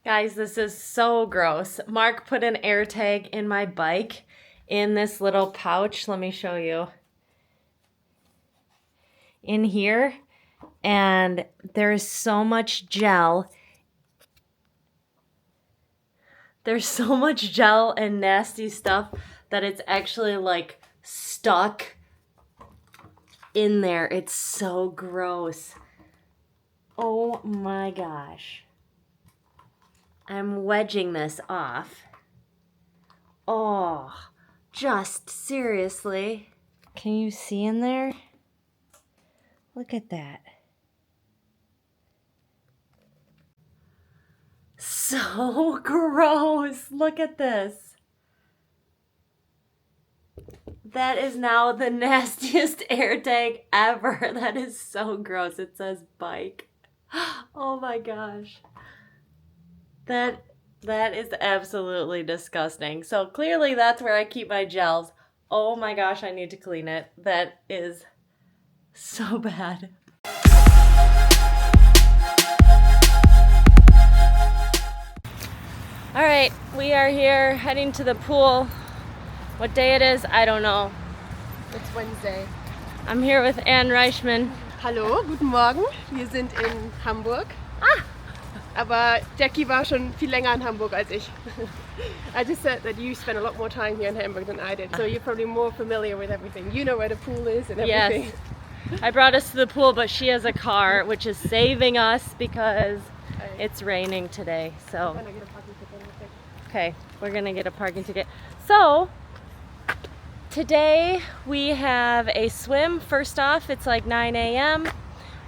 Guys, this is so gross. Mark put an air tag in my bike in this little pouch. Let me show you. In here, and there's so much gel. There's so much gel and nasty stuff that it's actually like stuck in there. It's so gross. Oh my gosh. I'm wedging this off. Oh, just seriously. Can you see in there? Look at that. So gross. Look at this. That is now the nastiest air tag ever. That is so gross. It says bike. Oh my gosh. That is absolutely disgusting. So clearly that's where I keep my gels. Oh my gosh, I need to clean it. That is so bad. All right, we are here heading to the pool. What day it is, I don't know. It's Wednesday. I'm here with Anne Reischmann. Hallo, guten Morgen. Wir sind in Hamburg. Aber Jackie war schon viel länger in Hamburg als ich. I just said that you spent a lot more time here in Hamburg than I did, so you're probably more familiar with everything. You know where the pool is and everything. Yes. I brought us to the pool, but she has a car, which is saving us because it's raining today. So, okay, we're gonna get a parking ticket. So, today we have a swim. First off, it's like 9 a.m.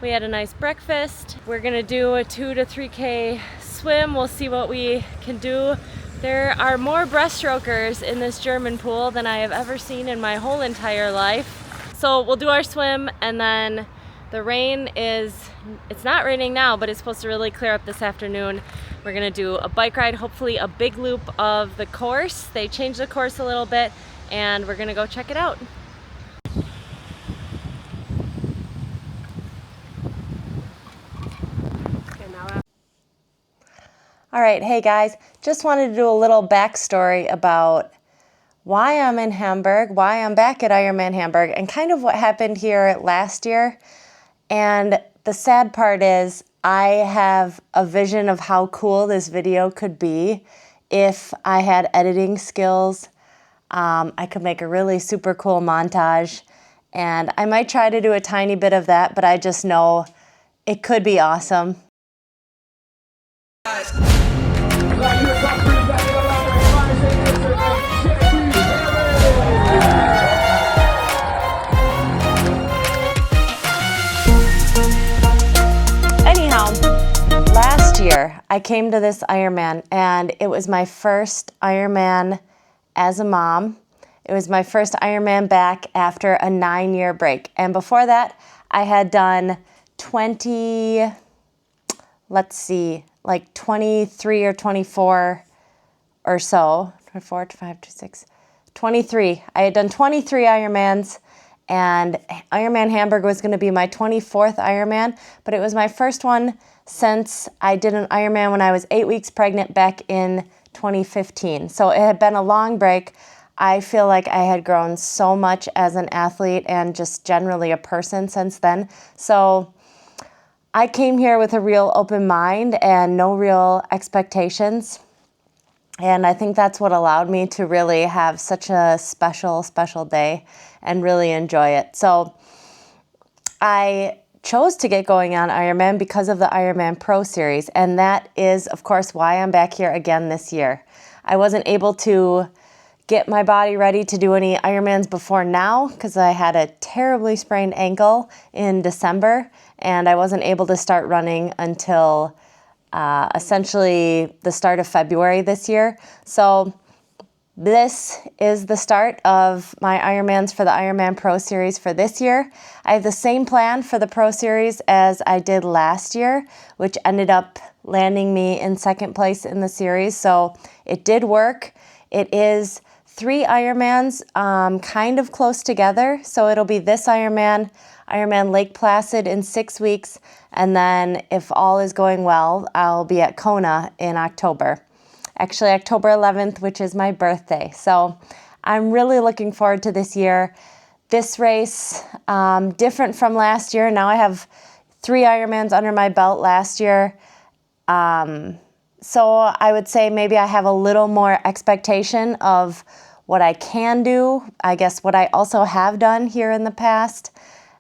We had a nice breakfast. We're gonna do a 2 to 3K swim. We'll see what we can do. There are more breaststrokers in this German pool than I have ever seen in my whole entire life. So we'll do our swim, and then the rain it's not raining now, but it's supposed to really clear up this afternoon. We're gonna do a bike ride, hopefully a big loop of the course. They changed the course a little bit, and we're gonna go check it out. All right, hey guys, just wanted to do a little backstory about why I'm in Hamburg, why I'm back at Ironman Hamburg, and kind of what happened here last year. And the sad part is I have a vision of how cool this video could be if I had editing skills. I could make a really super cool montage, and I might try to do a tiny bit of that, but I just know it could be awesome. Anyhow, last year I came to this Ironman, and it was my first Ironman as a mom. It was my first Ironman back after a 9-year break. And before that, I had done 23 or 24 or so. 24, 25, 26, 23. I had done 23 Ironmans, and Ironman Hamburg was going to be my 24th Ironman, but it was my first one since I did an Ironman when I was 8 weeks pregnant back in 2015. So it had been a long break. I feel like I had grown so much as an athlete and just generally a person since then. So I came here with a real open mind and no real expectations. And I think that's what allowed me to really have such a special, special day and really enjoy it. So I chose to get going on Ironman because of the Ironman Pro Series. And that is, of course, why I'm back here again this year. I wasn't able to get my body ready to do any Ironmans before now because I had a terribly sprained ankle in December, and I wasn't able to start running until essentially the start of February this year. So this is the start of my Ironmans for the Ironman Pro Series for this year. I have the same plan for the Pro Series as I did last year, which ended up landing me in second place in the series. So it did work. It is 3 Ironmans kind of close together. So it'll be this Ironman, Ironman Lake Placid in 6 weeks. And then if all is going well, I'll be at Kona in October. Actually, October 11th, which is my birthday. So I'm really looking forward to this year. This race, different from last year. Now I have 3 Ironmans under my belt last year. So I would say maybe I have a little more expectation of what I can do. I guess what I also have done here in the past.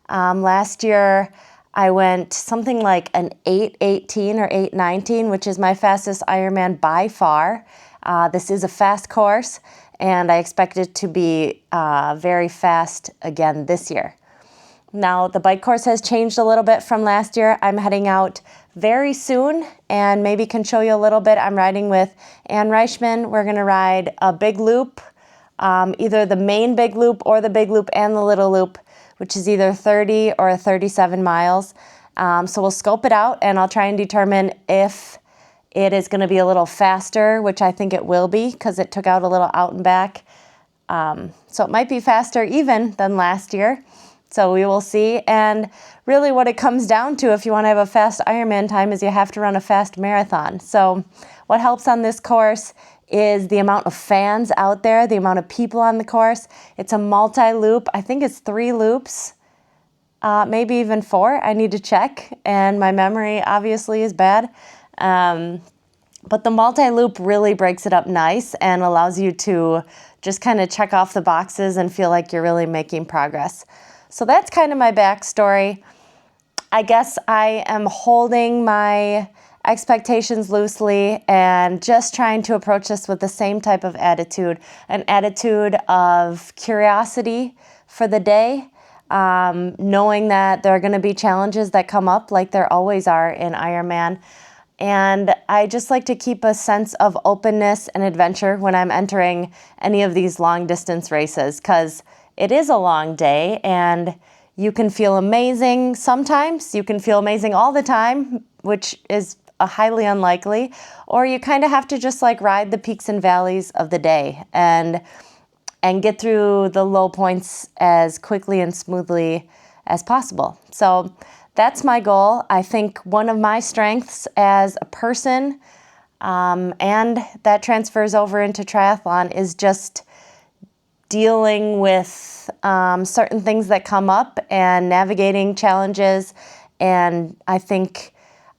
Last year, I went something like an 8:18 or 8:19, which is my fastest Ironman by far. This is a fast course, and I expect it to be very fast again this year. Now, the bike course has changed a little bit from last year. I'm heading out very soon and maybe can show you a little bit. I'm riding with Anne Reischmann. We're going to ride a big loop, either the main big loop or the big loop and the little loop, which is either 30 or 37 miles. So we'll scope it out, and I'll try and determine if it is going to be a little faster, which I think it will be because it took out a little out and back. So it might be faster even than last year. So we will see. And really what it comes down to, if you want to have a fast Ironman time, is you have to run a fast marathon. So what helps on this course is the amount of fans out there, the amount of people on the course. It's a multi-loop. I think it's 3 loops, maybe even 4. I need to check, and my memory obviously is bad. But the multi-loop really breaks it up nice and allows you to just kind of check off the boxes and feel like you're really making progress. So that's kind of my backstory. I guess I am holding my expectations loosely and just trying to approach this with the same type of attitude, an attitude of curiosity for the day, knowing that there are going to be challenges that come up like there always are in Ironman. And I just like to keep a sense of openness and adventure when I'm entering any of these long distance races, because it is a long day and you can feel amazing sometimes. You can feel amazing all the time, which is highly unlikely, or you kind of have to just like ride the peaks and valleys of the day and get through the low points as quickly and smoothly as possible. So that's my goal. I think one of my strengths as a person, and that transfers over into triathlon, is just dealing with certain things that come up and navigating challenges. And I think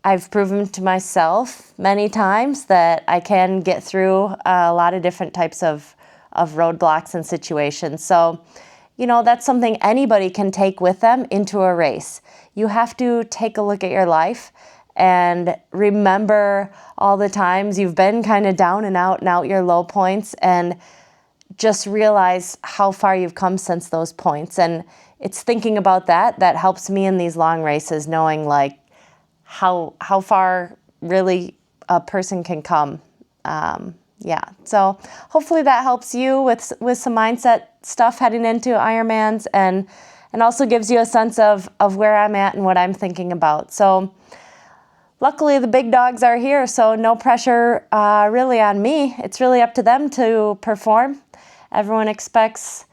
I've proven to myself many times that I can get through a lot of different types of roadblocks and situations. So, that's something anybody can take with them into a race. You have to take a look at your life and remember all the times you've been kind of down and out your low points, and just realize how far you've come since those points. And it's thinking about that helps me in these long races, knowing like how far really a person can come. So hopefully that helps you with some mindset stuff heading into Ironmans, and also gives you a sense of where I'm at and what I'm thinking about. So luckily the big dogs are here, so no pressure really on me. It's really up to them to perform. Everyone expects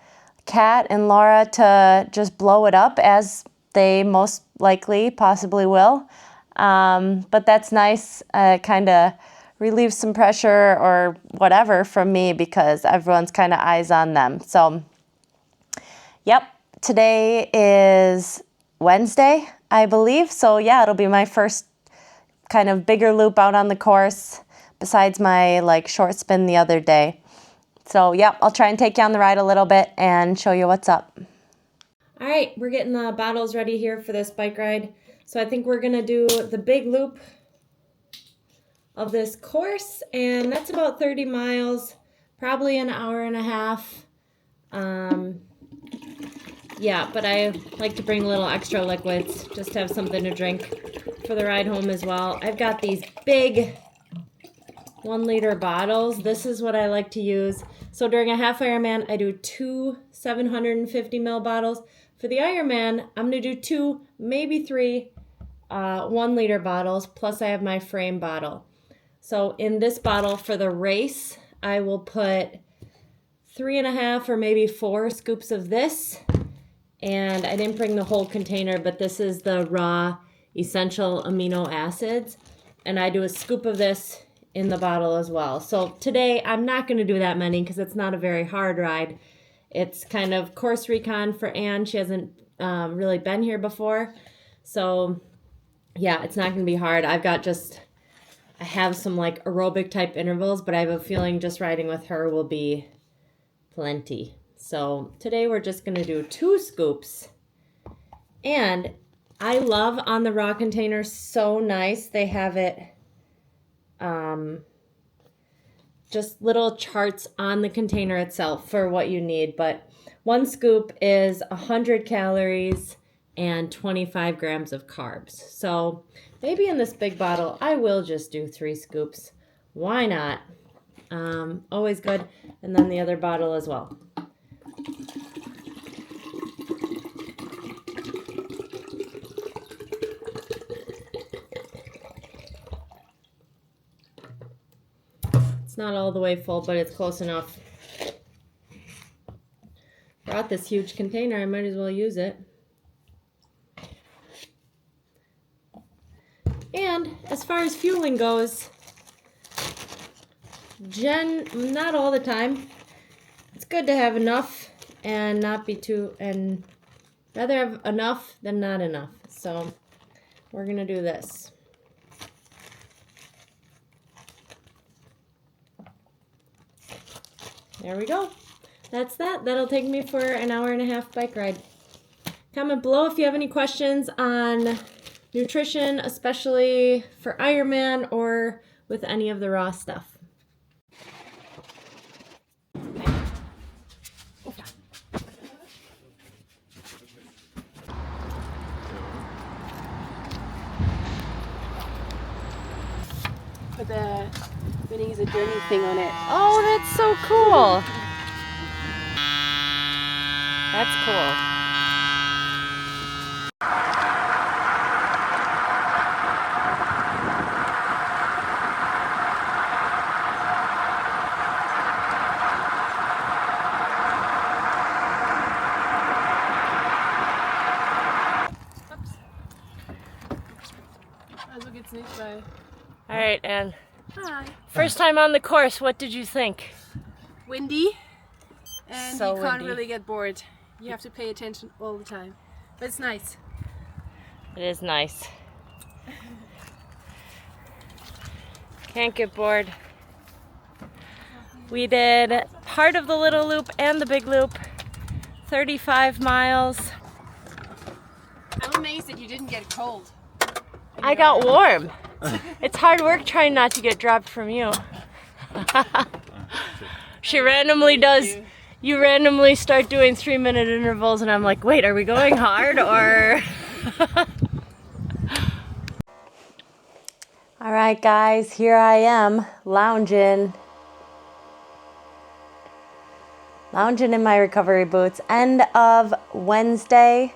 Kat and Laura to just blow it up, as they most likely possibly will. But that's nice. Kind of relieves some pressure or whatever from me, because everyone's kind of eyes on them. So, yep, today is Wednesday, I believe. So yeah, it'll be my first kind of bigger loop out on the course, besides my like short spin the other day. So yep, I'll try and take you on the ride a little bit and show you what's up. All right, we're getting the bottles ready here for this bike ride. So I think we're gonna do the big loop of this course, and that's about 30 miles, probably an hour and a half. Yeah, but I like to bring a little extra liquids, just to have something to drink for the ride home as well. I've got these big 1 liter bottles. This is what I like to use. So during a half Ironman, I do 2 750 ml bottles. For the Ironman, I'm gonna do 2, maybe 3 1 liter bottles, plus I have my frame bottle. So in this bottle for the race, I will put 3.5 or maybe 4 scoops of this. and I didn't bring the whole container, but this is the raw essential amino acids, and I do a scoop of this in the bottle as well. So today I'm not going to do that many because it's not a very hard ride. It's kind of course recon for Anne. She hasn't really been here before, so yeah, it's not going to be hard. I have some like aerobic type intervals, but I have a feeling just riding with her will be plenty. So today we're just going to do 2 scoops. And I love on the raw container, so nice. They have it just little charts on the container itself for what you need. But 1 scoop is 100 calories and 25 grams of carbs. So maybe in this big bottle, I will just do 3 scoops. Why not? Always good. And then the other bottle as well. It's not all the way full, but it's close enough. Brought this huge container, I might as well use it. And as far as fueling goes, not all the time. It's good to have enough and not be too, and rather have enough than not enough. So we're gonna do this. There we go. That's that. That'll take me for an hour and a half bike ride. Comment below if you have any questions on nutrition, especially for Ironman or with any of the raw stuff. But the winning is a journey thing on it. Oh, that's so cool. That's cool. Also geht's nicht, weil... All right, Anne. Hi. First time on the course, what did you think? Windy, and So you can't windy. really get bored. You have to pay attention all the time. But it's nice. It is nice. Can't get bored. We did part of the little loop and the big loop, 35 miles. I'm amazed that you didn't get cold. I got warm. It's hard work trying not to get dropped from you. She randomly does, you randomly start doing 3-minute intervals and I'm like, wait, are we going hard or? All right, guys, here I am lounging in my recovery boots. End of Wednesday,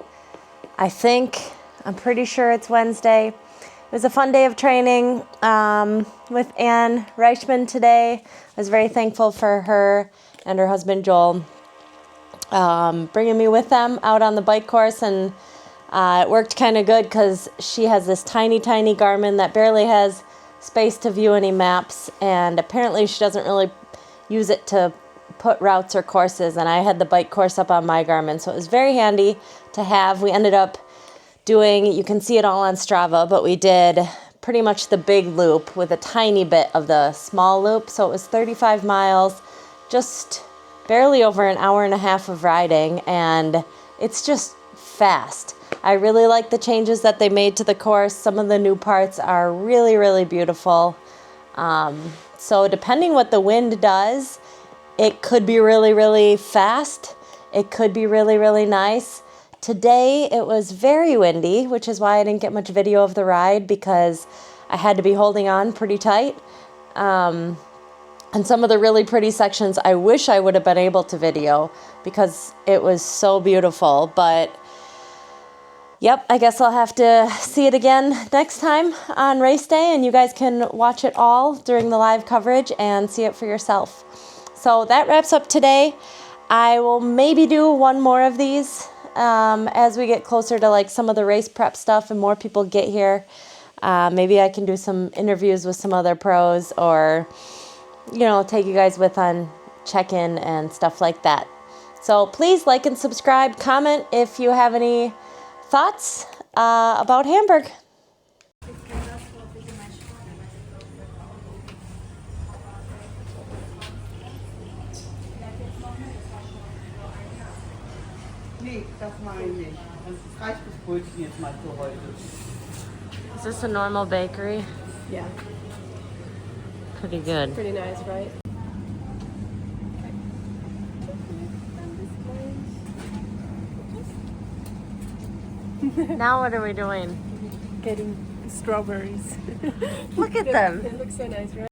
I think. I'm pretty sure it's Wednesday. It was a fun day of training with Anne Reischmann today. I was very thankful for her and her husband Joel bringing me with them out on the bike course, and it worked kind of good because she has this tiny Garmin that barely has space to view any maps, and apparently she doesn't really use it to put routes or courses, and I had the bike course up on my Garmin, so it was very handy to have. We ended up doing, you can see it all on Strava, but we did pretty much the big loop with a tiny bit of the small loop. So it was 35 miles, just barely over an hour and a half of riding, and it's just fast. I really like the changes that they made to the course. Some of the new parts are really beautiful. So depending what the wind does, it could be really fast. It could be really nice. Today it was very windy, which is why I didn't get much video of the ride because I had to be holding on pretty tight. And some of the really pretty sections I wish I would have been able to video because it was so beautiful. But yep, I guess I'll have to see it again next time on race day, and you guys can watch it all during the live coverage and see it for yourself. So that wraps up today. I will maybe do one more of these as we get closer to like some of the race prep stuff and more people get here. Maybe I can do some interviews with some other pros, or, you know, take you guys with on check-in and stuff like that. So please like and subscribe, comment if you have any thoughts about Hamburg. Nee, das mache ich nicht. Das reicht das Brötchen jetzt mal für heute. Is this a normal bakery? Yeah, Pretty good. pretty nice, right? Now what are we doing? Getting strawberries. Look at them. They look so nice, right?